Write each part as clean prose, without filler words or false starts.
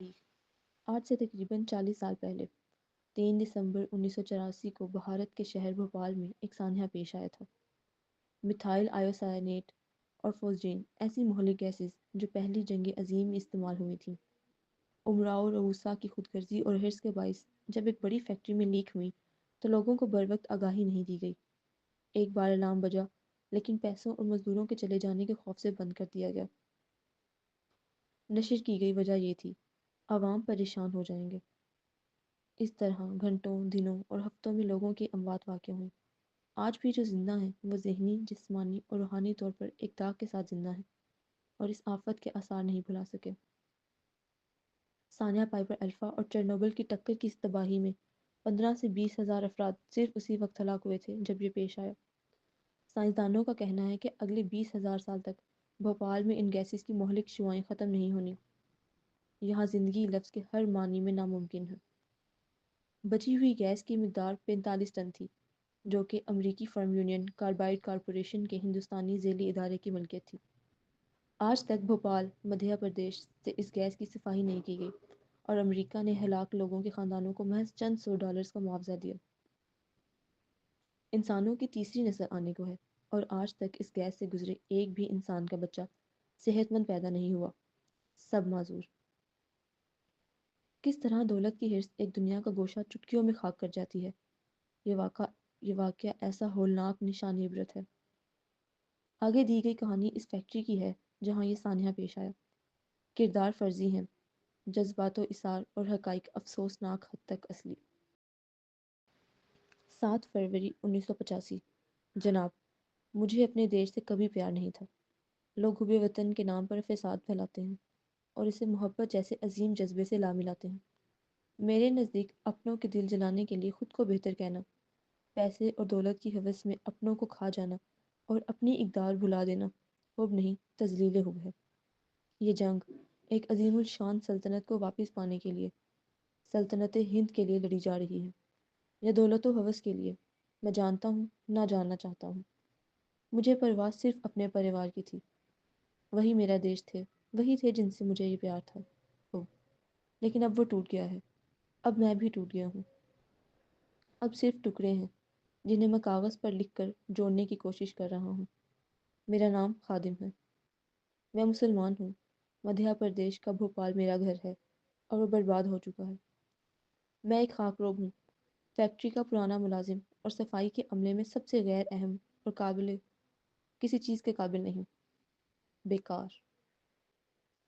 آج سے تقریباً 40 سال پہلے 3 دسمبر 1984 کو بھارت کے شہر بھوپال میں ایک سانحہ پیش آیا تھا۔ میتھائل آیوسائنیٹ اور فوسجین ایسی مہلک گیسز جو پہلی جنگ عظیم میں استعمال ہوئی تھیں، امراء و رؤساء کی خود غرضی اور حرص کے باعث جب ایک بڑی فیکٹری میں لیک ہوئی تو لوگوں کو بروقت آگاہی نہیں دی گئی۔ ایک بار الارم بجا، لیکن پیسوں اور مزدوروں کے چلے جانے کے خوف سے بند کر دیا گیا۔ نشر کی گئی وجہ یہ تھی، عوام پریشان ہو جائیں گے۔ اس طرح گھنٹوں، دنوں اور ہفتوں میں لوگوں کی اموات واقع ہوئیں۔ آج بھی جو زندہ ہیں وہ ذہنی، جسمانی اور روحانی طور پر ایک داغ کے ساتھ زندہ ہیں اور اس آفت کے آثار نہیں بھلا سکے۔ سانحہ پائپر الفا اور چرنوبل کی ٹکر کی اس تباہی میں 15 سے 20 ہزار افراد صرف اسی وقت ہلاک ہوئے تھے جب یہ پیش آیا۔ سائنسدانوں کا کہنا ہے کہ اگلے 20 ہزار سال تک بھوپال میں ان گیسز کی مہلک شعاعیں ختم نہیں ہونی۔ یہاں زندگی لفظ کے ہر معنی میں ناممکن ہے۔ بچی ہوئی گیس کی مقدار 45 ٹن تھی، جو کہ امریکی فرم یونین کاربائڈ کارپوریشن کے ہندوستانی ذیلی ادارے کی ملکیت تھی۔ آج تک بھوپال، مدھیہ پردیش سے اس گیس کی صفائی نہیں کی گئی اور امریکہ نے ہلاک لوگوں کے خاندانوں کو محض چند $100 کا معاوضہ دیا۔ انسانوں کی تیسری نسل آنے کو ہے اور آج تک اس گیس سے گزرے ایک بھی انسان کا بچہ صحت مند پیدا نہیں ہوا، سب معذور۔ کس طرح دولت کی حرص ایک دنیا کا گوشہ چٹکیوں میں خاک کر جاتی ہے، یہ واقعہ ایسا ہولناک نشان عبرت ہے۔ آگے دی گئی کہانی اس فیکٹری کی ہے جہاں یہ سانحہ پیش آیا۔ کردار فرضی ہیں، جذبات و اثار اور حقائق افسوسناک حد تک اصلی۔ 7 فروری 1985۔ جناب، مجھے اپنے دیش سے کبھی پیار نہیں تھا۔ لوگ حب وطن کے نام پر فساد پھیلاتے ہیں اور اسے محبت جیسے عظیم جذبے سے لا ملاتے ہیں۔ میرے نزدیک اپنوں کے دل جلانے کے لیے خود کو بہتر کہنا، پیسے اور دولت کی ہوس میں اپنوں کو کھا جانا اور اپنی اقدار بھلا دینا حب نہیں، تذلیل حب ہے۔ یہ جنگ ایک عظیم الشان سلطنت کو واپس پانے کے لیے، سلطنت ہند کے لیے لڑی جا رہی ہے، یا دولت و ہوس کے لیے؟ میں جانتا ہوں، نہ جاننا چاہتا ہوں۔ مجھے پرواہ صرف اپنے پریوار کی تھی۔ وہی میرا دیش تھے، وہی تھے جن سے مجھے یہ پیار تھا۔ لیکن اب وہ ٹوٹ گیا ہے، اب میں بھی ٹوٹ گیا ہوں۔ اب صرف ٹکڑے ہیں جنہیں میں کاغذ پر لکھ کر جوڑنے کی کوشش کر رہا ہوں۔ میرا نام خادم ہے، میں مسلمان ہوں، مدھیہ پردیش کا بھوپال میرا گھر ہے اور وہ برباد ہو چکا ہے۔ میں ایک خاکروب ہوں، فیکٹری کا پرانا ملازم اور صفائی کے عملے میں سب سے غیر اہم اور کسی چیز کے قابل نہیں، بیکار۔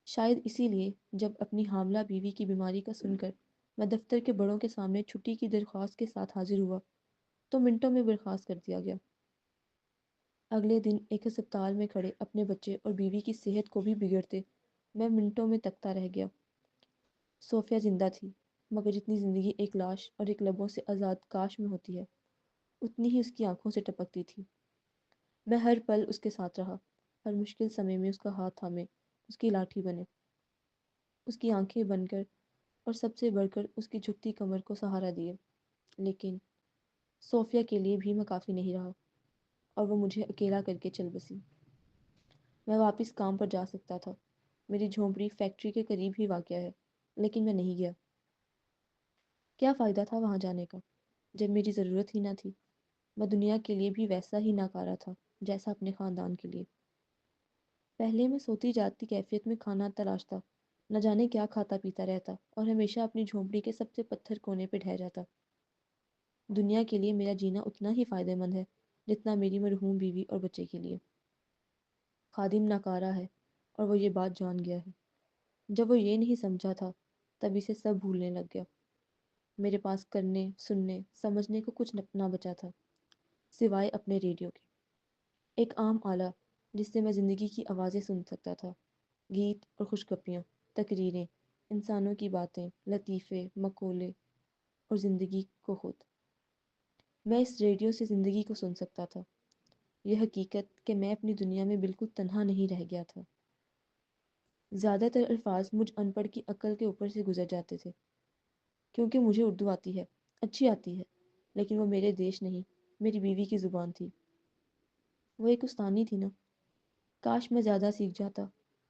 شاید اسی لیے جب اپنی حاملہ بیوی کی بیماری کا سن کر میں دفتر کے بڑوں کے سامنے چھٹی کی درخواست کے ساتھ حاضر ہوا تو منٹوں میں برخاست کر دیا گیا۔ اگلے دن ایک ہسپتال میں کھڑے اپنے بچے اور بیوی کی صحت کو بھی بگڑتے میں منٹوں میں تکتا رہ گیا۔ صوفیہ زندہ تھی، مگر جتنی زندگی ایک لاش اور ایک لبوں سے آزاد کاش میں ہوتی ہے، اتنی ہی اس کی آنکھوں سے ٹپکتی تھی۔ میں ہر پل اس کے ساتھ رہا، ہر مشکل سمے میں اس کا ہاتھ تھامے، اس کی لاٹھی بنے، اس کی آنکھیں بن کر اور سب سے بڑھ کر اس کی جھکتی کمر کو سہارا دیے۔ لیکن صوفیہ کے لیے بھی میں کافی نہیں رہا اور وہ مجھے اکیلا کر کے چل بسی۔ میں واپس کام پر جا سکتا تھا، میری جھونپڑی فیکٹری کے قریب ہی واقع ہے، لیکن میں نہیں گیا۔ کیا فائدہ تھا وہاں جانے کا جب میری ضرورت ہی نہ تھی؟ میں دنیا کے لیے بھی ویسا ہی ناکارہ تھا جیسا اپنے خاندان کے لیے۔ پہلے میں سوتی جاگتی کیفیت میں کھانا تلاشتا، نہ جانے کیا کھاتا پیتا رہتا اور ہمیشہ اپنی جھونپڑی کے سب سے پتھر کونے پہ ڈھہ جاتا۔ دنیا کے لیے میرا جینا اتنا ہی فائدہ مند ہے جتنا میری مرحوم بیوی اور بچے کے لیے۔ خادم ناکارہ ہے اور وہ یہ بات جان گیا ہے۔ جب وہ یہ نہیں سمجھا تھا تب اسے سب بھولنے لگ گیا۔ میرے پاس کرنے، سننے، سمجھنے کو کچھ نہ بچا تھا سوائے اپنے ریڈیو کے، ایک عام آلہ جس سے میں زندگی کی آوازیں سن سکتا تھا، گیت اور خوشگپیاں، تقریریں، انسانوں کی باتیں، لطیفے، مقولے اور زندگی کو خود۔ میں اس ریڈیو سے زندگی کو سن سکتا تھا، یہ حقیقت کہ میں اپنی دنیا میں بالکل تنہا نہیں رہ گیا تھا۔ زیادہ تر الفاظ مجھ ان پڑھ کی عقل کے اوپر سے گزر جاتے تھے، کیونکہ مجھے اردو آتی ہے، اچھی آتی ہے، لیکن وہ میرے دیش نہیں، میری بیوی کی زبان تھی۔ وہ ایک استانی تھی نا، کاش میں زیادہ سیکھ جاتا،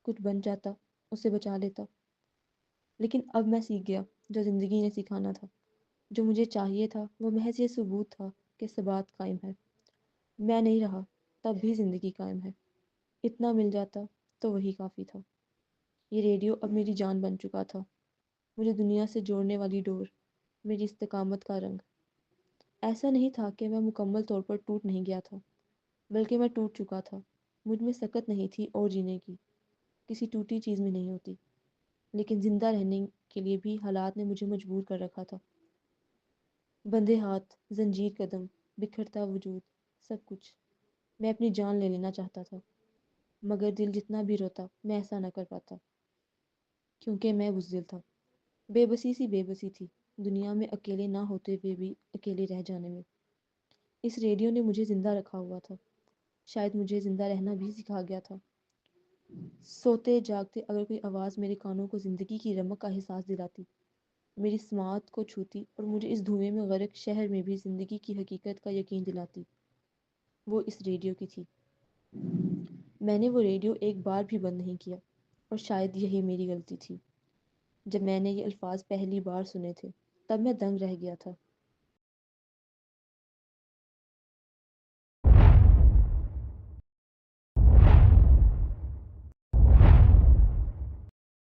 کچھ بن جاتا، اسے بچا لیتا۔ لیکن اب میں سیکھ گیا جو زندگی نے سکھانا تھا۔ جو مجھے چاہیے تھا وہ محض یہ ثبوت تھا کہ ثبات قائم ہے۔ میں نہیں رہا تب بھی زندگی قائم ہے۔ اتنا مل جاتا تو وہی کافی تھا۔ یہ ریڈیو اب میری جان بن چکا تھا، مجھے دنیا سے جوڑنے والی ڈور، میری استقامت کا رنگ۔ ایسا نہیں تھا کہ میں مکمل طور پر ٹوٹ نہیں گیا تھا، بلکہ میں ٹوٹ چکا تھا۔ مجھ میں سکت نہیں تھی اور جینے کی، کسی ٹوٹی چیز میں نہیں ہوتی، لیکن زندہ رہنے کے لیے بھی حالات نے مجھے مجبور کر رکھا تھا۔ بندھے ہاتھ، زنجیر قدم، بکھرتا وجود، سب کچھ۔ میں اپنی جان لے لینا چاہتا تھا، مگر دل جتنا بھی روتا میں ایسا نہ کر پاتا، کیونکہ میں بزدل تھا۔ بے بسی سی بے بسی تھی، دنیا میں اکیلے نہ ہوتے ہوئے بھی اکیلے رہ جانے میں۔ اس ریڈیو نے مجھے زندہ رکھا ہوا تھا، شاید مجھے زندہ رہنا بھی سکھا گیا تھا۔ سوتے جاگتے اگر کوئی آواز میرے کانوں کو زندگی کی رمق کا احساس دلاتی، میری سماعت کو چھوتی اور مجھے اس دھوئیں میں غرق شہر میں بھی زندگی کی حقیقت کا یقین دلاتی، وہ اس ریڈیو کی تھی۔ میں نے وہ ریڈیو ایک بار بھی بند نہیں کیا، اور شاید یہی میری غلطی تھی۔ جب میں نے یہ الفاظ پہلی بار سنے تھے تب میں دنگ رہ گیا تھا۔